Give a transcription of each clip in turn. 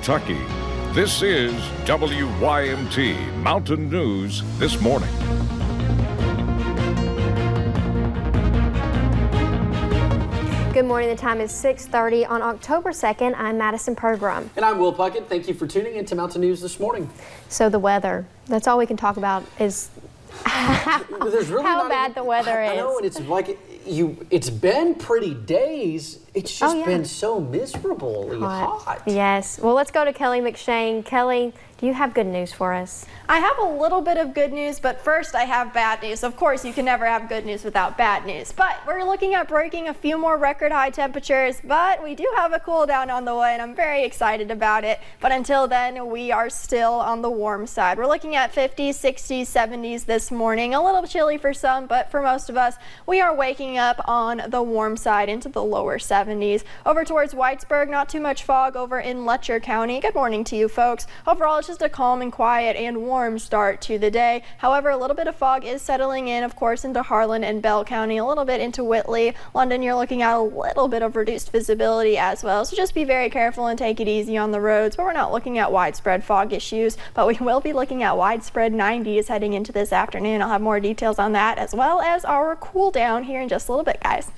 Kentucky. This is WYMT Mountain News This Morning. Good morning. The time is 6:30 on October 2nd. I'm Madison Pergram. And I'm Will Puckett. Thank you for tuning into Mountain News This Morning. So the weather, that's all we can talk about is how bad the weather is. I know, and it's like it's been pretty days. It's just been so miserably hot. Yes. Well, let's go to Kelly McShane. Kelly, do you have good news for us? I have a little bit of good news, but first I have bad news. Of course, you can never have good news without bad news. But we're looking at breaking a few more record high temperatures, but we do have a cool down on the way, and I'm very excited about it. But until then, we are still on the warm side. We're looking at 50s, 60s, 70s this morning. A little chilly for some, but for most of us, we are waking up on the warm side into the lower 70s. Over towards Whitesburg, not too much fog over in Letcher County. Good morning to you folks. Overall, it's just a calm and quiet and warm start to the day. However, a little bit of fog is settling in, of course, into Harlan and Bell County, a little bit into Whitley. London, you're looking at a little bit of reduced visibility as well. So just be very careful and take it easy on the roads. But we're not looking at widespread fog issues, but we will be looking at widespread 90s heading into this afternoon. I'll have more details on that as well as our cool down here in just a little bit, guys.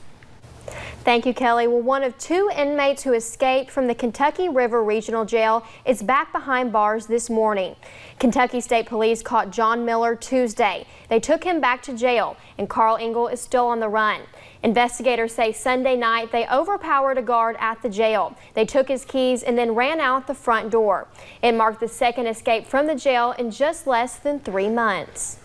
Thank you, Kelly. Well, one of two inmates who escaped from the Kentucky River Regional Jail is back behind bars this morning. Kentucky State Police caught John Miller Tuesday. They took him back to jail, and Carl Engel is still on the run. Investigators say Sunday night they overpowered a guard at the jail. They took his keys and then ran out the front door. It marked the second escape from the jail in just less than 3 months.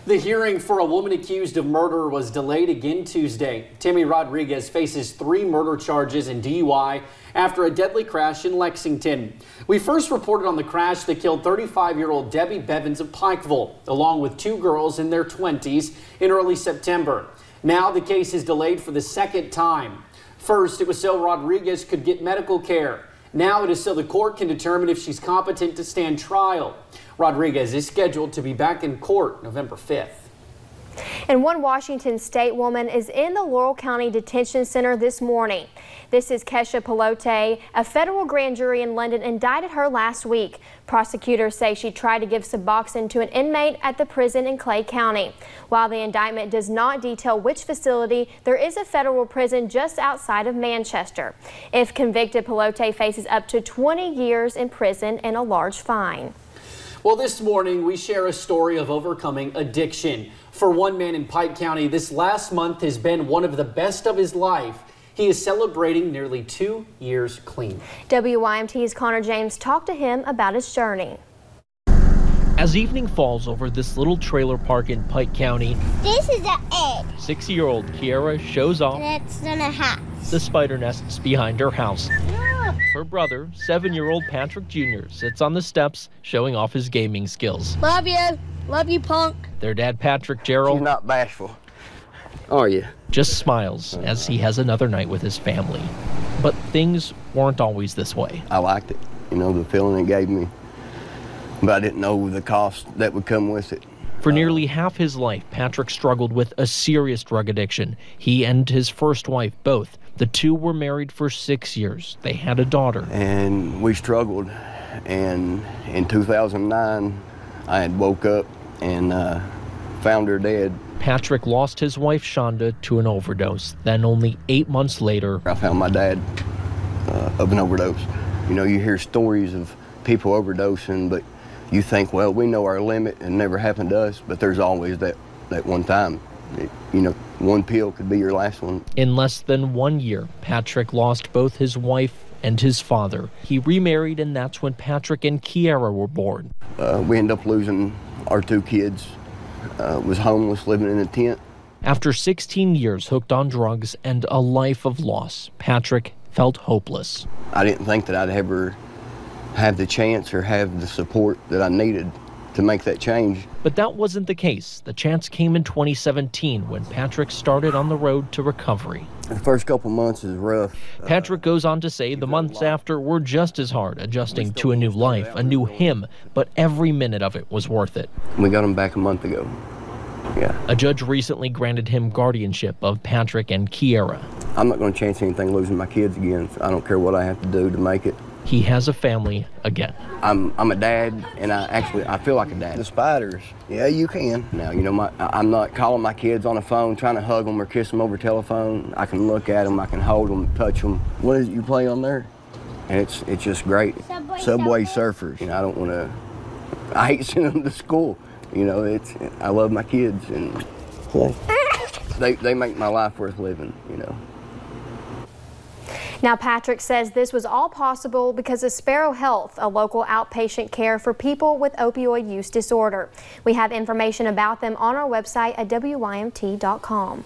The hearing for a woman accused of murder was delayed again Tuesday. Tammy Rodriguez faces 3 murder charges and DUI after a deadly crash in Lexington. We first reported on the crash that killed 35-year-old Debbie Bevins of Pikeville, along with 2 girls in their 20s in early September. Now the case is delayed for the second time. First, it was so Rodriguez could get medical care. Now it is so the court can determine if she's competent to stand trial. Rodriguez is scheduled to be back in court November 5th. And one Washington State woman is in the Laurel County Detention Center this morning. This is Kesha Pelote. A federal grand jury in London indicted her last week. Prosecutors say she tried to give Suboxone to an inmate at the prison in Clay County. While the indictment does not detail which facility, there is a federal prison just outside of Manchester. If convicted, Pelote faces up to 20 years in prison and a large fine. Well, this morning we share a story of overcoming addiction. For one man in Pike County, this last month has been one of the best of his life. He is celebrating nearly 2 years clean. WYMT's Connor James talked to him about his journey. As evening falls over this little trailer park in Pike County, this is an egg. 6-year-old Kiara shows off That's in a hat. The spider nests behind her house. Her brother, 7-year-old Patrick Jr., sits on the steps showing off his gaming skills. Love you. Love you, punk. Their dad, Patrick Gerald, You're not bashful, are you? just smiles as he has another night with his family. But things weren't always this way. I liked it, you know, the feeling it gave me. But I didn't know the cost that would come with it. For nearly half his life, Patrick struggled with a serious drug addiction. He and his first wife both. The two were married for 6 years. They had a daughter. And we struggled. And in 2009, I had woke up and found her dead. Patrick lost his wife, Shonda, to an overdose. Then only 8 months later, I found my dad of an overdose. You know, you hear stories of people overdosing, but you think, well, we know our limit and never happened to us, but there's always that one time. You know, one pill could be your last one. In less than 1 year, Patrick lost both his wife and his father. He remarried, and that's when Patrick and Kiara were born. We ended up losing our 2 kids. Was homeless, living in a tent. After 16 years hooked on drugs and a life of loss, Patrick felt hopeless. I didn't think that I'd ever have the chance or have the support that I needed to make that change. But that wasn't the case. The chance came in 2017 when Patrick started on the road to recovery. The first couple months is rough. Patrick goes on to say the months after were just as hard, adjusting to a new life, a new him, but every minute of it was worth it. We got him back a month ago. Yeah. A judge recently granted him guardianship of Patrick and Kiara. I'm not going to chance anything losing my kids again. I don't care what I have to do to make it. he has a family again. I'm a dad, and I feel like a dad. The spiders, yeah, you can. Now, you know, I'm not calling my kids on the phone, trying to hug them or kiss them over telephone. I can look at them, I can hold them, touch them. What is it you play on there? And it's just great. Subway Surfers. You know, I hate sending them to school. You know, I love my kids, and they make my life worth living, you know. Now, Patrick says this was all possible because of Sparrow Health, a local outpatient care for people with opioid use disorder. We have information about them on our website at WYMT.com.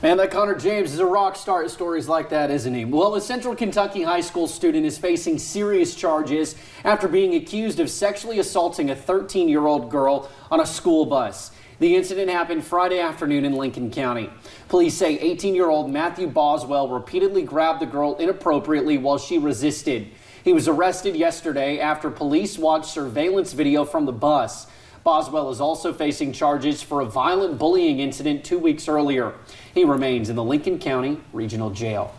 Man, that Connor James is a rock star at stories like that, isn't he? Well, a Central Kentucky high school student is facing serious charges after being accused of sexually assaulting a 13-year-old girl on a school bus. The incident happened Friday afternoon in Lincoln County. Police say 18-year-old Matthew Boswell repeatedly grabbed the girl inappropriately while she resisted. He was arrested yesterday after police watched surveillance video from the bus. Boswell is also facing charges for a violent bullying incident 2 weeks earlier. He remains in the Lincoln County Regional Jail.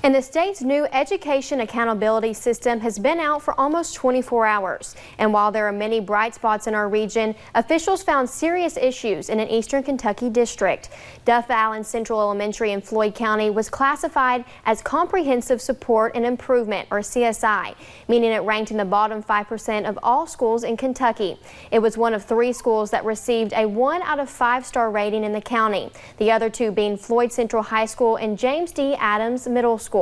And the state's new education accountability system has been out for almost 24 hours. And while there are many bright spots in our region, officials found serious issues in an eastern Kentucky district. Duff Allen Central Elementary in Floyd County was classified as Comprehensive Support and Improvement, or CSI, meaning it ranked in the bottom 5% of all schools in Kentucky. It was one of 3 schools that received a 1 out of 5-star rating in the county, the other 2 being Floyd Central High School and James D. Adams Middle School.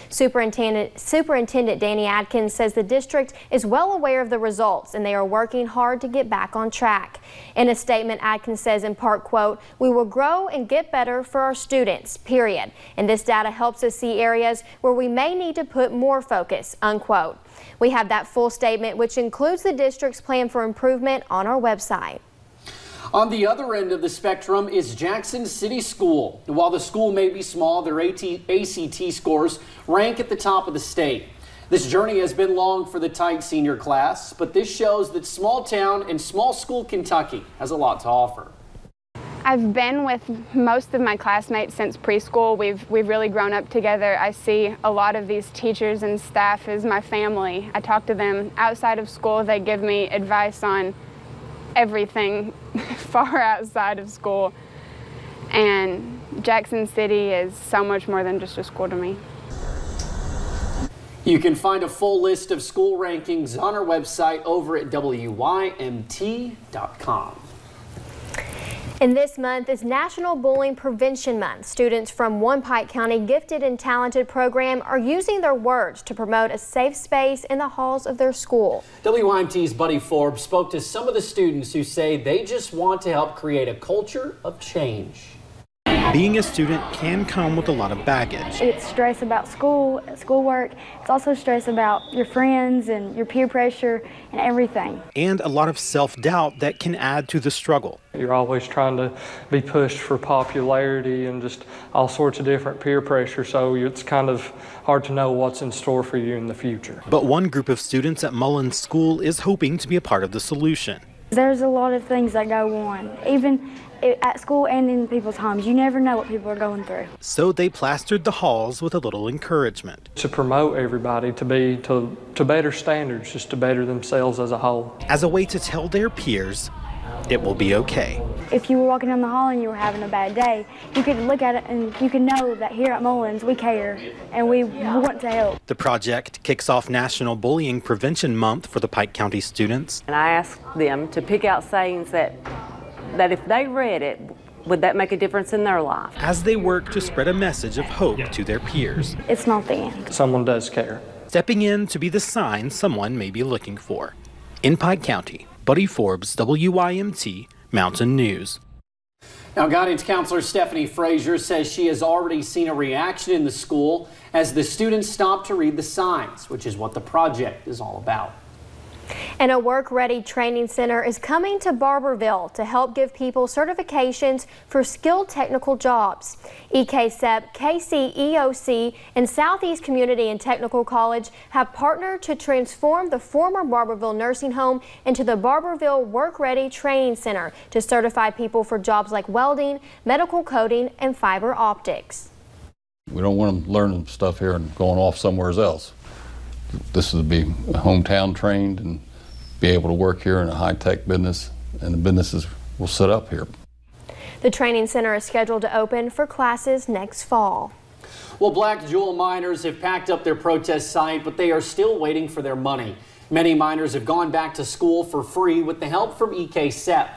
Superintendent Danny Adkins says the district is well aware of the results and they are working hard to get back on track. In a statement, Adkins says in part, quote, "We will grow and get better for our students, period. And this data helps us see areas where we may need to put more focus," unquote. We have that full statement, which includes the district's plan for improvement, on our website. On the other end of the spectrum is Jackson City School. While the school may be small, their ACT scores rank at the top of the state. This journey has been long for the tight senior class, but this shows that small town and small school Kentucky has a lot to offer. I've been with most of my classmates since preschool. We've really grown up together. I see a lot of these teachers and staff as my family. I talk to them outside of school. They give me advice on everything far outside of school, and Jackson City is so much more than just a school to me. You can find a full list of school rankings on our website over at WYMT.com. And this month is National Bullying Prevention Month. Students from One Pike County Gifted and Talented program are using their words to promote a safe space in the halls of their school. WYMT's Buddy Forbes spoke to some of the students who say they just want to help create a culture of change. Being a student can come with a lot of baggage. It's stress about schoolwork. It's also stress about your friends and your peer pressure and everything. And a lot of self-doubt that can add to the struggle. You're always trying to be pushed for popularity and just all sorts of different peer pressure, so it's kind of hard to know what's in store for you in the future. But one group of students at Mullins School is hoping to be a part of the solution. There's a lot of things that go on, even at school and in people's homes. You never know what people are going through. So they plastered the halls with a little encouragement. To promote everybody to be to better standards, just to better themselves as a whole. As a way to tell their peers it will be okay. If you were walking down the hall and you were having a bad day, you could look at it and you can know that here at Mullins we care and we want to help. The project kicks off National Bullying Prevention Month for the Pike County students. And I asked them to pick out sayings that if they read it, would that make a difference in their life? As they work to spread a message of hope to their peers. It's not the end. Someone does care. Stepping in to be the sign someone may be looking for. In Pike County, Buddy Forbes, WYMT Mountain News. Now, guidance counselor Stephanie Frazier says she has already seen a reaction in the school as the students stop to read the signs, which is what the project is all about. And a work-ready training center is coming to Barbourville to help give people certifications for skilled technical jobs. EKSEP, KCEOC, and Southeast Community and Technical College have partnered to transform the former Barbourville Nursing Home into the Barbourville Work-Ready Training Center to certify people for jobs like welding, medical coding, and fiber optics. We don't want them learning stuff here and going off somewhere else. this is to be hometown trained and be able to work here in a high-tech business, and the businesses will set up here. The training center is scheduled to open for classes next fall. Well, Black Jewel miners have packed up their protest site, but they are still waiting for their money. Many miners have gone back to school for free with the help from EKSEP.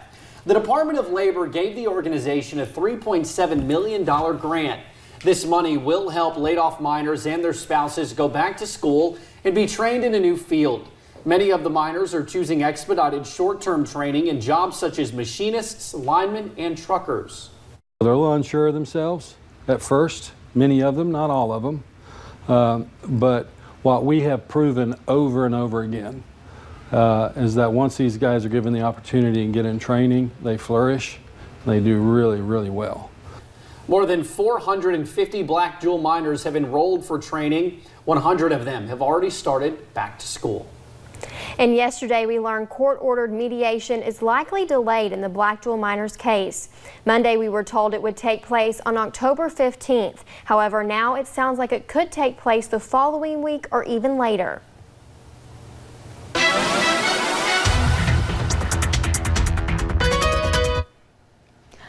The Department of Labor gave the organization a $3.7 million grant. This money will help laid-off miners and their spouses go back to school and be trained in a new field. Many of the miners are choosing expedited short-term training in jobs such as machinists, linemen, and truckers. They're a little unsure of themselves at first, many of them, not all of them. But what we have proven over and over again is that once these guys are given the opportunity and get in training, they flourish. They do really, really well. More than 450 Black Jewel miners have enrolled for training. 100 of them have already started back to school. And yesterday we learned court-ordered mediation is likely delayed in the Black Jewel miners case. Monday we were told it would take place on October 15th. However, now it sounds like it could take place the following week or even later.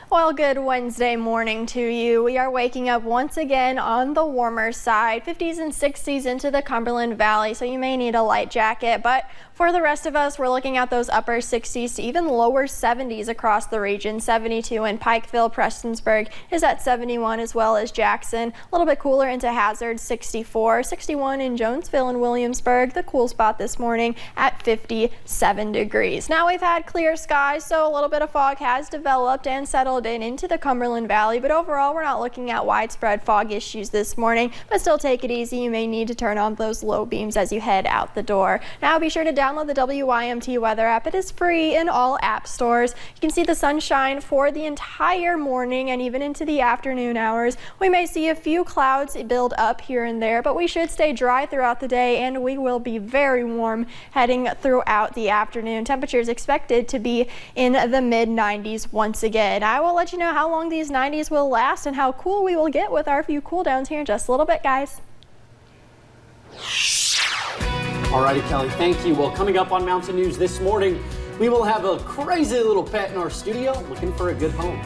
Well, good Wednesday morning to you. We are waking up once again on the warmer side, 50s and 60s into the Cumberland Valley, so you may need a light jacket. But for the rest of us, we're looking at those upper 60s to even lower 70s across the region. 72 in Pikeville, Prestonsburg is at 71, as well as Jackson. A little bit cooler into Hazard, 64. 61 in Jonesville and Williamsburg, the cool spot this morning at 57 degrees. Now we've had clear skies, so a little bit of fog has developed and settled in into the Cumberland Valley, but overall we're not looking at widespread fog issues this morning, but still take it easy. You may need to turn on those low beams as you head out the door. Now be sure to download the WYMT weather app. It is free in all app stores. You can see the sunshine for the entire morning and even into the afternoon hours. We may see a few clouds build up here and there, but we should stay dry throughout the day, and we will be very warm heading throughout the afternoon. Temperatures expected to be in the mid-90s once again. I will let you know how long these 90s will last and how cool we will get with our few cool downs here in just a little bit, guys. Alrighty, Kelly, thank you. Well, coming up on Mountain News this morning, we will have a crazy little pet in our studio looking for a good home.